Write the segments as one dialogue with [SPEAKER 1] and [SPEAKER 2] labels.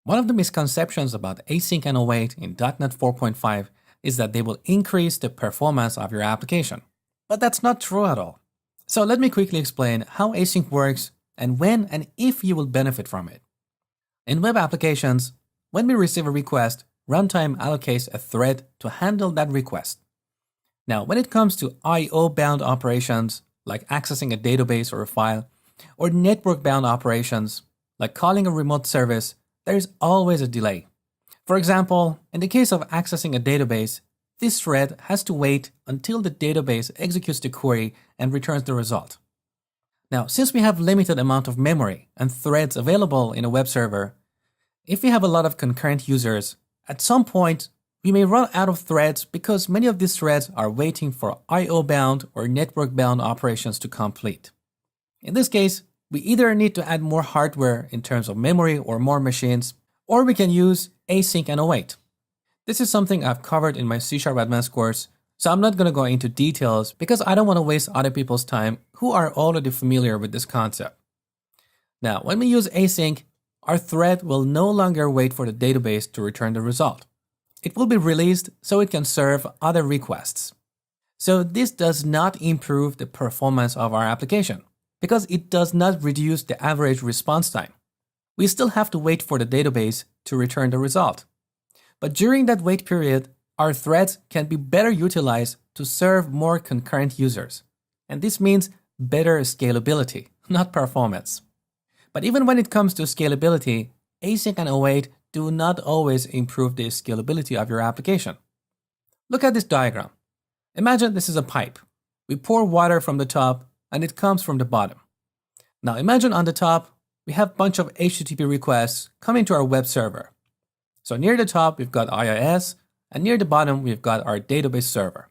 [SPEAKER 1] One of the misconceptions about async and await in .NET 4.5 is that they will increase the performance of your application. But that's not true at all. So let me quickly explain how async works and when and if you will benefit from it. In web applications, when we receive a request, runtime allocates a thread to handle that request. Now, when it comes to I/O-bound operations, like accessing a database or a file, or network-bound operations, like calling a remote service, there is always a delay. For example, in the case of accessing a database, this thread has to wait until the database executes the query and returns the result. Now, since we have limited amount of memory and threads available in a web server, if we have a lot of concurrent users, at some point, we may run out of threads because many of these threads are waiting for I/O-bound or network-bound operations to complete. In this case, we either need to add more hardware in terms of memory or more machines, or we can use async and await. This is something I've covered in my C# Advanced course, so I'm not going to go into details because I don't want to waste other people's time who are already familiar with this concept. Now, when we use async, our thread will no longer wait for the database to return the result. It will be released so it can serve other requests. So this does not improve the performance of our application because it does not reduce the average response time. We still have to wait for the database to return the result. But during that wait period, our threads can be better utilized to serve more concurrent users. And this means better scalability, not performance. But even when it comes to scalability, async and await do not always improve the scalability of your application. Look at this diagram. Imagine this is a pipe. We pour water from the top and it comes from the bottom. Now imagine on the top, we have a bunch of HTTP requests coming to our web server. So near the top, we've got IIS, and near the bottom, we've got our database server.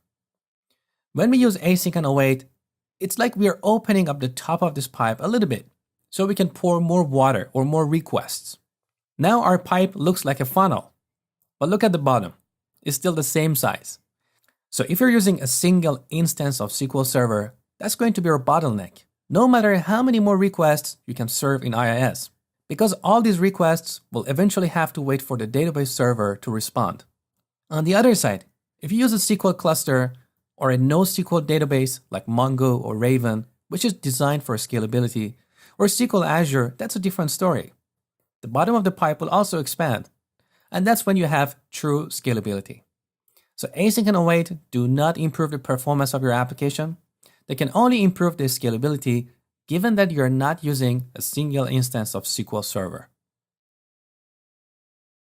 [SPEAKER 1] When we use async and await, it's like we are opening up the top of this pipe a little bit, so we can pour more water or more requests. Now our pipe looks like a funnel, but look at the bottom. It's still the same size. So if you're using a single instance of SQL Server, that's going to be your bottleneck, no matter how many more requests you can serve in IIS, because all these requests will eventually have to wait for the database server to respond. On the other side, if you use a SQL cluster or a NoSQL database like Mongo or Raven, which is designed for scalability, or SQL Azure, that's a different story. The bottom of the pipe will also expand, and that's when you have true scalability. So async and await do not improve the performance of your application. They can only improve the scalability given that you're not using a single instance of SQL Server.